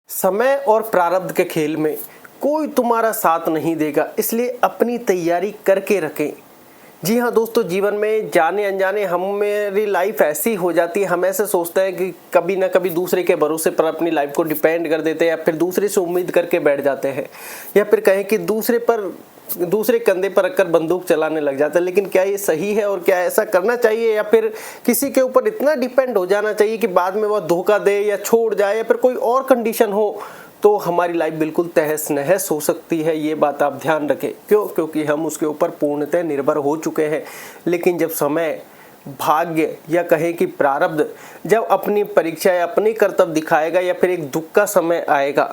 समय और प्रारब्ध के खेल में कोई तुम्हारा साथ नहीं देगा, इसलिए अपनी तैयारी करके रखें। जी हाँ दोस्तों, जीवन में जाने अनजाने हमारी लाइफ ऐसी हो जाती है, हम ऐसे सोचते हैं कि कभी ना कभी दूसरे के भरोसे पर अपनी लाइफ को डिपेंड कर देते हैं, या फिर दूसरे से उम्मीद करके बैठ जाते हैं, या फिर कहें कि दूसरे कंधे पर रखकर बंदूक चलाने लग जाते हैं। लेकिन क्या ये सही है और क्या ऐसा करना चाहिए, या फिर किसी के ऊपर इतना डिपेंड हो जाना चाहिए कि बाद में वह धोखा दे या छोड़ जाए, या फिर कोई और कंडीशन हो तो हमारी लाइफ बिल्कुल तहस नहस हो सकती है। ये बात आप ध्यान रखें। क्योंकि हम उसके ऊपर पूर्णतः निर्भर हो चुके हैं। लेकिन जब समय, भाग्य या कहें कि प्रारब्ध जब अपनी परीक्षा या अपनी कर्तव्य दिखाएगा, या फिर एक दुख का समय आएगा,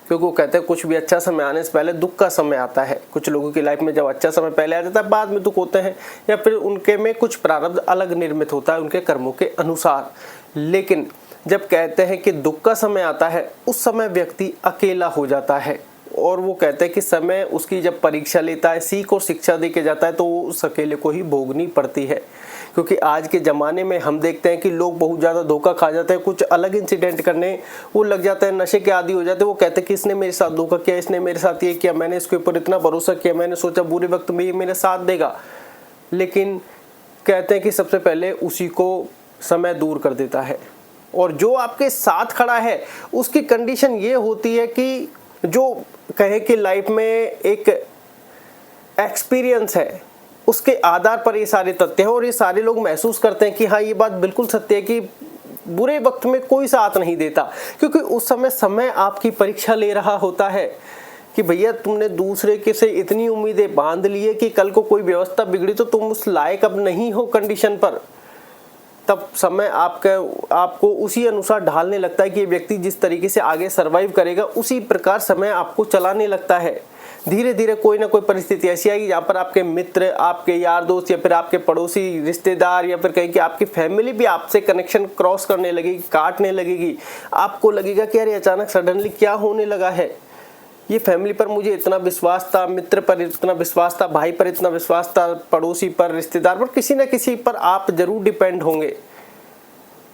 क्योंकि वो कहते हैं कुछ भी अच्छा समय आने से पहले दुख का समय आता है। कुछ लोगों की लाइफ में जब अच्छा समय पहले आ जाता है, बाद में दुख होते हैं, या फिर उनके में कुछ प्रारब्ध अलग निर्मित होता है उनके कर्मों के अनुसार। लेकिन जब कहते हैं कि दुख का समय आता है, उस समय व्यक्ति अकेला हो जाता है। और वो कहते हैं कि समय उसकी जब परीक्षा लेता है, सीख और शिक्षा दे के जाता है, तो वो उस अकेले को ही भोगनी पड़ती है। क्योंकि आज के ज़माने में हम देखते हैं कि लोग बहुत ज़्यादा धोखा खा जाते हैं, कुछ अलग इंसिडेंट करने वो लग जाते हैं, नशे के आदी हो जाते हैं। वो कहते हैं कि इसने मेरे साथ धोखा किया, इसने मेरे साथ ये किया, मैंने इसके ऊपर इतना भरोसा किया, मैंने सोचा बुरे वक्त में ये मेरे साथ देगा। लेकिन कहते हैं कि सबसे पहले उसी को समय दूर कर देता है। और जो आपके साथ खड़ा है उसकी कंडीशन ये होती है कि जो कहे कि लाइफ में एक एक्सपीरियंस है, उसके आधार पर ये सारे तथ्य हैं। और ये सारे लोग महसूस करते हैं कि हाँ, ये बात बिल्कुल सत्य है कि बुरे वक्त में कोई साथ नहीं देता, क्योंकि उस समय आपकी परीक्षा ले रहा होता है कि भैया तुमने दूसरे के से इतनी उम्मीदें बांध ली है कि कल को कोई व्यवस्था बिगड़ी तो तुम उस लायक अब नहीं हो कंडीशन पर। तब समय आपको उसी अनुसार ढालने लगता है कि ये व्यक्ति जिस तरीके से आगे सरवाइव करेगा, उसी प्रकार समय आपको चलाने लगता है। धीरे धीरे कोई ना कोई परिस्थिति ऐसी आएगी जहाँ पर आपके मित्र, आपके यार दोस्त, या फिर आपके पड़ोसी रिश्तेदार, या फिर कहीं कि आपकी फैमिली भी आपसे कनेक्शन क्रॉस करने लगेगी, काटने लगेगी। आपको लगेगा कि अरे अचानक सडनली क्या होने लगा है। ये फैमिली पर मुझे इतना विश्वास था, मित्र पर इतना विश्वास था, भाई पर इतना विश्वास था, पड़ोसी पर, रिश्तेदार पर, किसी न किसी पर आप जरूर डिपेंड होंगे।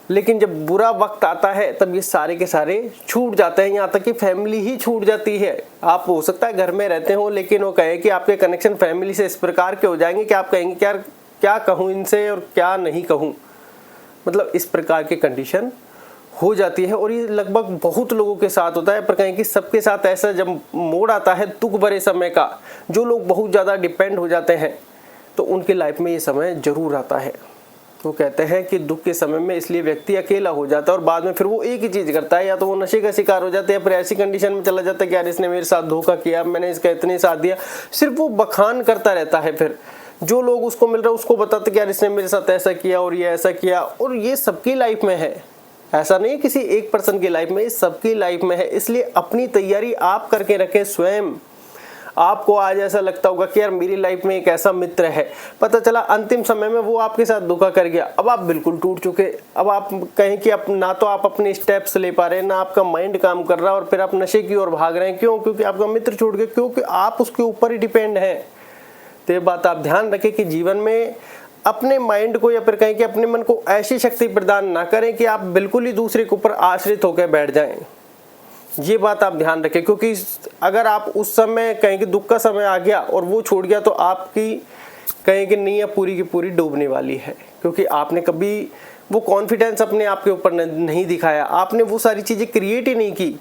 लेकिन जब बुरा वक्त आता है तब ये सारे के सारे छूट जाते हैं, यहाँ तक कि फैमिली ही छूट जाती है। आप हो सकता है घर में रहते हो, लेकिन वो कहे कि आपके कनेक्शन फैमिली से इस प्रकार के हो जाएंगे कि आप कहेंगे क्या क्या कहूँ इनसे और क्या नहीं कहूँ। मतलब इस प्रकार की कंडीशन हो जाती है। और ये लगभग बहुत लोगों के साथ होता है, पर कहें कि सबके साथ ऐसा जब मोड़ आता है दुख भरे समय का, जो लोग बहुत ज़्यादा डिपेंड हो जाते हैं, तो उनकी लाइफ में ये समय जरूर आता है। वो कहते हैं कि दुख के समय में इसलिए व्यक्ति अकेला हो जाता है, और बाद में फिर वो एक ही चीज़ करता है, या तो वो नशे का शिकार हो जाता है, या फिर ऐसी कंडीशन में चला जाता है कि यार इसने मेरे साथ धोखा किया, मैंने इसका इतने साथ दिया। सिर्फ वो बखान करता रहता है। फिर जो लोग उसको मिल रहे हैं उसको बताते कि यार इसने मेरे साथ ऐसा किया और ये ऐसा किया। और ये सबकी लाइफ में है, ऐसा नहीं किसी एक पर्सन की लाइफ में, सबकी लाइफ में है। इसलिए अपनी तैयारी आप करके रखें स्वयं। आपको आज ऐसा लगता होगा कि यार मेरी लाइफ में एक ऐसा मित्र है, पता चला अंतिम समय में वो आपके साथ धोखा कर गया, अब आप बिल्कुल टूट चुके। अब आप कहें कि ना तो आप अपने स्टेप्स ले पा रहे हैं, ना आपका माइंड काम कर रहा है, और फिर आप नशे की ओर भाग रहे हैं। क्यों? क्योंकि आपका मित्र छूट गया, क्योंकि आप उसके ऊपर ही डिपेंड है। तो ये बात आप ध्यान रखें कि जीवन में अपने माइंड को, या फिर कहें कि अपने मन को ऐसी शक्ति प्रदान ना करें कि आप बिल्कुल ही दूसरे के ऊपर आश्रित होकर बैठ जाएं। ये बात आप ध्यान रखें, क्योंकि अगर आप उस समय कहें कि दुख का समय आ गया और वो छूट गया, तो आपकी कहें कि नैया पूरी की पूरी डूबने वाली है। क्योंकि आपने कभी वो कॉन्फिडेंस अपने आप के ऊपर नहीं दिखाया, आपने वो सारी चीज़ें क्रिएट ही नहीं की।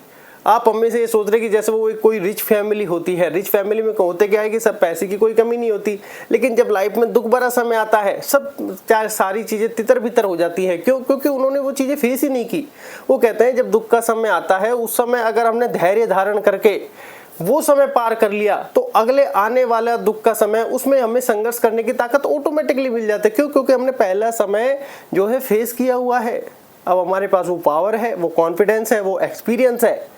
आप हमेशा ये सोच रहे कि जैसे वो कोई रिच फैमिली होती है, रिच फैमिली में होते क्या है कि सब पैसे की कोई कमी नहीं होती, लेकिन जब लाइफ में दुख भरा समय आता है, सब सारी चीज़ें तितर बितर हो जाती है। क्यों? क्योंकि उन्होंने वो चीज़ें फेस ही नहीं की। वो कहते हैं जब दुख का समय आता है, उस समय अगर हमने धैर्य धारण करके वो समय पार कर लिया, तो अगले आने वाला दुख का समय, उसमें हमें संघर्ष करने की ताकत ऑटोमेटिकली मिल जाती है। क्यों? क्योंकि हमने पहला समय जो है फेस किया हुआ है। अब हमारे पास वो पावर है, वो कॉन्फिडेंस है, वो एक्सपीरियंस है,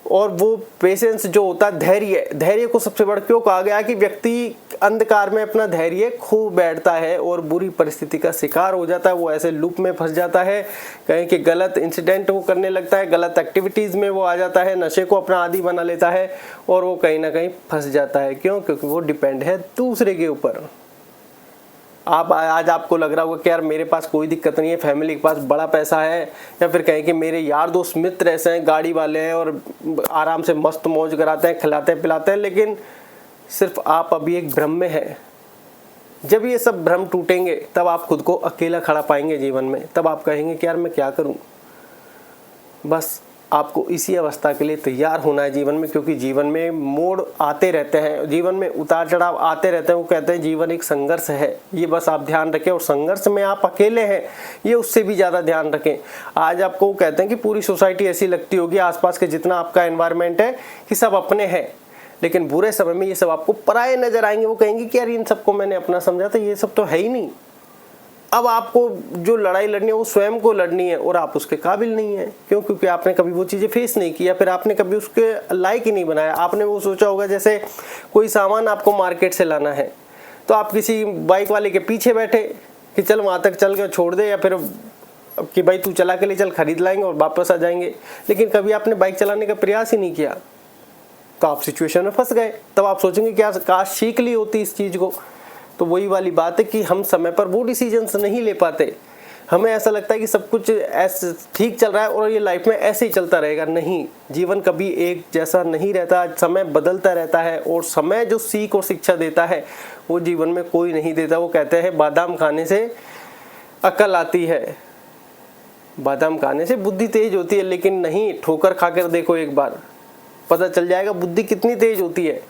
और वो पेशेंस जो होता है, धैर्य को सबसे बड़ा क्यों कहा गया कि व्यक्ति अंधकार में अपना धैर्य खो बैठता है और बुरी परिस्थिति का शिकार हो जाता है। वो ऐसे लूप में फंस जाता है, कहीं कि गलत इंसिडेंट वो करने लगता है, गलत एक्टिविटीज़ में वो आ जाता है, नशे को अपना आदी बना लेता है, और वो कहीं ना कहीं फंस जाता है। क्यों? क्योंकि वो डिपेंड है दूसरे के ऊपर। आप आज आपको लग रहा होगा कि यार मेरे पास कोई दिक्कत नहीं है, फैमिली के पास बड़ा पैसा है, या फिर कहें कि मेरे यार दोस्त मित्र ऐसे हैं, गाड़ी वाले हैं और आराम से मस्त मौज कराते हैं, खिलाते हैं पिलाते हैं, लेकिन सिर्फ आप अभी एक भ्रम में हैं। जब ये सब भ्रम टूटेंगे तब आप खुद को अकेला खड़ा पाएंगे जीवन में, तब आप कहेंगे कि यार मैं क्या करूं। बस आपको इसी अवस्था के लिए तैयार होना है जीवन में, क्योंकि जीवन में मोड़ आते रहते हैं, जीवन में उतार चढ़ाव आते रहते हैं। वो कहते हैं जीवन एक संघर्ष है, ये बस आप ध्यान रखें। और संघर्ष में आप अकेले हैं, ये उससे भी ज़्यादा ध्यान रखें। आज आपको कहते हैं कि पूरी सोसाइटी ऐसी लगती होगी, आसपास के जितना आपका एनवायरनमेंट है, कि सब अपने हैं, लेकिन बुरे समय में ये सब आपको पराये नजर आएंगे। वो कहेंगे कि यार इन सबको मैंने अपना समझा था, ये सब तो है ही नहीं। अब आपको जो लड़ाई लड़नी है वो स्वयं को लड़नी है, और आप उसके काबिल नहीं है। क्यों? क्योंकि आपने कभी वो चीज़ें फेस नहीं किया, फिर आपने कभी उसके लायक ही नहीं बनाया। आपने वो सोचा होगा जैसे कोई सामान आपको मार्केट से लाना है, तो आप किसी बाइक वाले के पीछे बैठे कि चल वहाँ तक चल के छोड़ दे, या फिर कि भाई तू चला के ले चल, खरीद लाएंगे और वापस आ जाएंगे। लेकिन कभी आपने बाइक चलाने का प्रयास ही नहीं किया, तो आप सिचुएशन में फंस गए। तब आप सोचेंगे क्या काश सीख ली होती इस चीज़ को। तो वही वाली बात है कि हम समय पर वो डिसीजंस नहीं ले पाते। हमें ऐसा लगता है कि सब कुछ ऐसे ठीक चल रहा है और ये लाइफ में ऐसे ही चलता रहेगा। नहीं, जीवन कभी एक जैसा नहीं रहता, समय बदलता रहता है। और समय जो सीख और शिक्षा देता है वो जीवन में कोई नहीं देता। वो कहते हैं बादाम खाने से अकल आती है, बादाम खाने से बुद्धि तेज होती है, लेकिन नहीं, ठोकर खाकर देखो एक बार, पता चल जाएगा बुद्धि कितनी तेज होती है।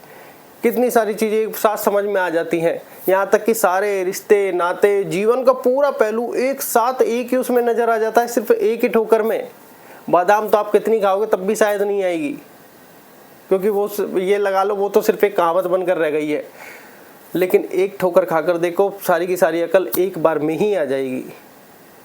कितनी सारी चीज़ें एक साथ समझ में आ जाती हैं, यहाँ तक कि सारे रिश्ते नाते, जीवन का पूरा पहलू एक साथ एक ही उसमें नज़र आ जाता है, सिर्फ एक ही ठोकर में। बादाम तो आप कितनी खाओगे तब भी शायद नहीं आएगी, क्योंकि वो ये लगा लो वो तो सिर्फ एक कहावत बनकर रह गई है। लेकिन एक ठोकर खाकर देखो, सारी की सारी अकल एक बार में ही आ जाएगी।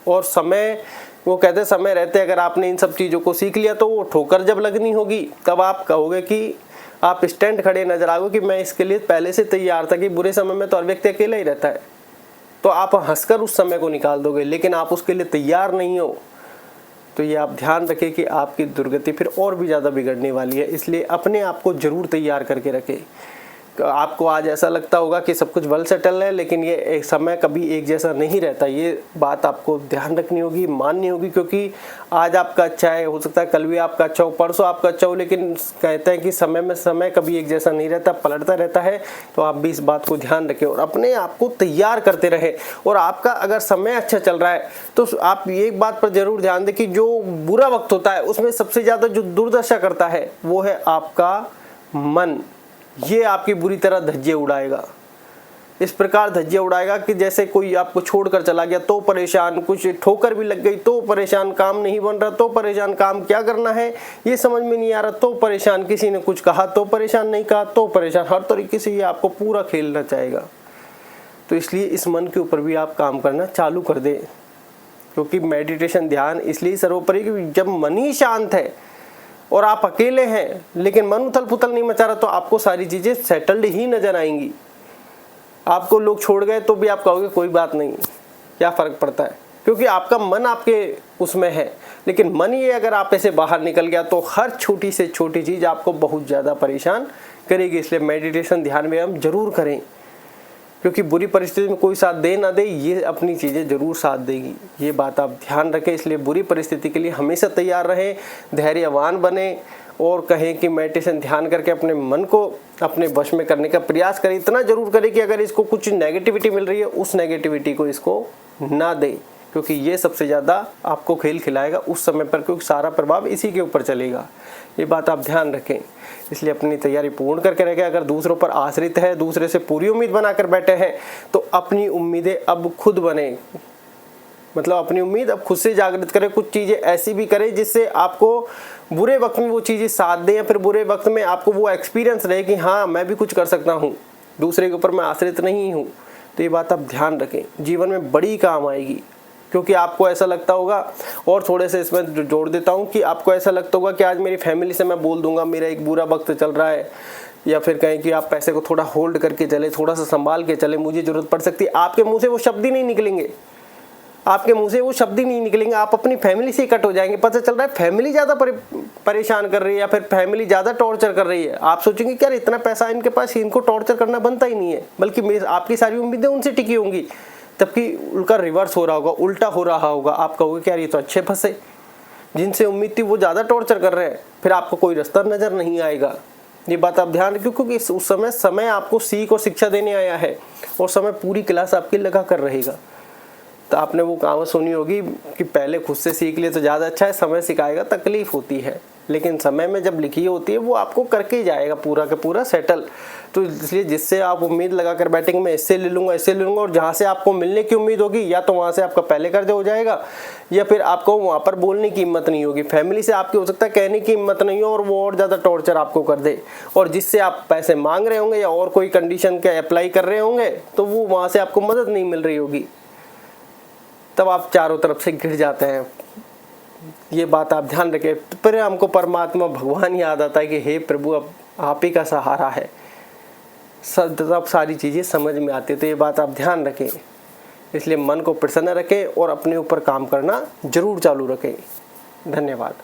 और समय, वो कहते हैं समय रहते अगर आपने इन सब चीज़ों को सीख लिया, तो वो ठोकर जब लगनी होगी तब आप कहोगे कि आप स्टैंड खड़े नजर आओगे कि मैं इसके लिए पहले से तैयार था। कि बुरे समय में तो हर व्यक्ति अकेला ही रहता है, तो आप हंसकर उस समय को निकाल दोगे, लेकिन आप उसके लिए तैयार नहीं हो, तो ये आप ध्यान रखें कि आपकी दुर्गति फिर और भी ज़्यादा बिगड़ने वाली है। इसलिए अपने आप को जरूर तैयार करके रखें। आपको आज ऐसा लगता होगा कि सब कुछ वेल सेटल है, लेकिन ये एक समय कभी एक जैसा नहीं रहता। ये बात आपको ध्यान रखनी होगी, माननी होगी, क्योंकि आज आपका अच्छा है, हो सकता है कल भी आपका अच्छा हो, परसों आपका अच्छा हो, लेकिन कहते हैं कि समय में समय कभी एक जैसा नहीं रहता, पलटता रहता है। तो आप भी इस बात को ध्यान रखें और अपने आप को तैयार करते रहें। और आपका अगर समय अच्छा चल रहा है तो आप ये एक बात पर जरूर ध्यान दें कि जो बुरा वक्त होता है उसमें सबसे ज़्यादा जो दुर्दशा करता है वो है आपका मन। ये आपकी बुरी तरह धज्जे उड़ाएगा, इस प्रकार धज्जे उड़ाएगा कि जैसे कोई आपको छोड़कर चला गया तो परेशान, कुछ ठोकर भी लग गई तो परेशान, काम नहीं बन रहा तो परेशान, काम क्या करना है ये समझ में नहीं आ रहा तो परेशान, किसी ने कुछ कहा तो परेशान, नहीं कहा तो परेशान। हर तरीके से ये आपको पूरा खेलना चाहेगा। तो इसलिए इस मन के ऊपर भी आप काम करना चालू कर दें, क्योंकि मेडिटेशन ध्यान इसलिए सर्वोपरि कि जब मन ही शांत है और आप अकेले हैं, लेकिन मन उथल पुथल नहीं मचा रहा, तो आपको सारी चीज़ें सेटल्ड ही नजर आएंगी। आपको लोग छोड़ गए तो भी आप कहोगे कोई बात नहीं, क्या फ़र्क पड़ता है, क्योंकि आपका मन आपके उसमें है। लेकिन मन ये अगर आप ऐसे बाहर निकल गया तो हर छोटी से छोटी चीज़ आपको बहुत ज़्यादा परेशान करेगी। इसलिए मेडिटेशन ध्यान व्यायाम जरूर करें, क्योंकि बुरी परिस्थिति में कोई साथ दे ना दे, ये अपनी चीज़ें जरूर साथ देगी। ये बात आप ध्यान रखें। इसलिए बुरी परिस्थिति के लिए हमेशा तैयार रहें, धैर्यवान बने और कहें कि मेडिटेशन ध्यान करके अपने मन को अपने वश में करने का प्रयास करें। इतना जरूर करें कि अगर इसको कुछ नेगेटिविटी मिल रही है उस नेगेटिविटी को इसको ना दें, क्योंकि ये सबसे ज़्यादा आपको खेल खिलाएगा उस समय पर, क्योंकि सारा प्रभाव इसी के ऊपर चलेगा। ये बात आप ध्यान रखें। इसलिए अपनी तैयारी पूर्ण करके रखें। अगर दूसरों पर आश्रित है, दूसरे से पूरी उम्मीद बनाकर बैठे हैं, तो अपनी उम्मीदें अब खुद बने, मतलब अपनी उम्मीद अब खुद से जागृत करें। कुछ चीज़ें ऐसी भी करें जिससे आपको बुरे वक्त में वो चीज़ें साथ दें, या फिर बुरे वक्त में आपको वो एक्सपीरियंस रहे कि हाँ मैं भी कुछ कर सकता हूँ, दूसरे के ऊपर मैं आश्रित नहीं हूँ। तो ये बात आप ध्यान रखें, जीवन में बड़ी काम आएगी। क्योंकि आपको ऐसा लगता होगा, और थोड़े से इसमें जोड़ देता हूँ कि आपको ऐसा लगता होगा कि आज मेरी फैमिली से मैं बोल दूंगा मेरा एक बुरा वक्त चल रहा है, या फिर कहें कि आप पैसे को थोड़ा होल्ड करके चले, थोड़ा सा संभाल के चले, मुझे ज़रूरत पड़ सकती है। आपके मुंह से वो शब्द ही नहीं निकलेंगे, आपके मुंह से वो शब्द ही नहीं निकलेंगे। आप अपनी फैमिली से ही कट हो जाएंगे। पता चल रहा है फैमिली ज़्यादा परेशान कर रही है, या फिर फैमिली ज़्यादा टॉर्चर कर रही है। आप सोचेंगे क्या इतना पैसा इनके पास, इनको टॉर्चर करना बनता ही नहीं है, बल्कि आपकी सारी उम्मीदें उनसे टिकी होंगी। तबकि उनका रिवर्स हो रहा होगा, उल्टा हो रहा होगा। आप कहोगे कि यार ये तो अच्छे फंसे, जिनसे उम्मीद थी वो ज़्यादा टॉर्चर कर रहे हैं, फिर आपको कोई रास्ता नज़र नहीं आएगा। ये बात आप ध्यान रखिए, क्योंकि उस समय आपको सीख और शिक्षा देने आया है और समय पूरी क्लास आपकी लगा कर रहेगा। तो आपने वो कहावत सुनी होगी कि पहले खुद से सीख लिए तो ज़्यादा अच्छा है, समय सिखाएगा तकलीफ होती है, लेकिन समय में जब लिखी होती है वो आपको करके ही जाएगा पूरा का पूरा सेटल। तो इसलिए जिससे आप उम्मीद लगा कर बैठेंगे मैं इससे ले लूँगा, इससे ले लूँगा, और जहाँ से आपको मिलने की उम्मीद होगी या तो वहाँ से आपका पहले कर्ज हो जाएगा, या फिर आपको वहाँ पर बोलने की हिम्मत नहीं होगी, फैमिली से आपकी हो सकता है कहने की हिम्मत नहीं हो और वो और ज़्यादा टॉर्चर आपको कर दे, और जिससे आप पैसे मांग रहे होंगे या और कोई कंडीशन के अप्लाई कर रहे होंगे तो वो वहाँ से आपको मदद नहीं मिल रही होगी, तब आप चारों तरफ से घिर जाते हैं। ये बात आप ध्यान रखें। फिर हमको परमात्मा भगवान याद आता है कि हे प्रभु अब आप ही का सहारा है, सब सारी चीज़ें समझ में आती है। तो ये बात आप ध्यान रखें, इसलिए मन को प्रसन्न रखें और अपने ऊपर काम करना जरूर चालू रखें। धन्यवाद।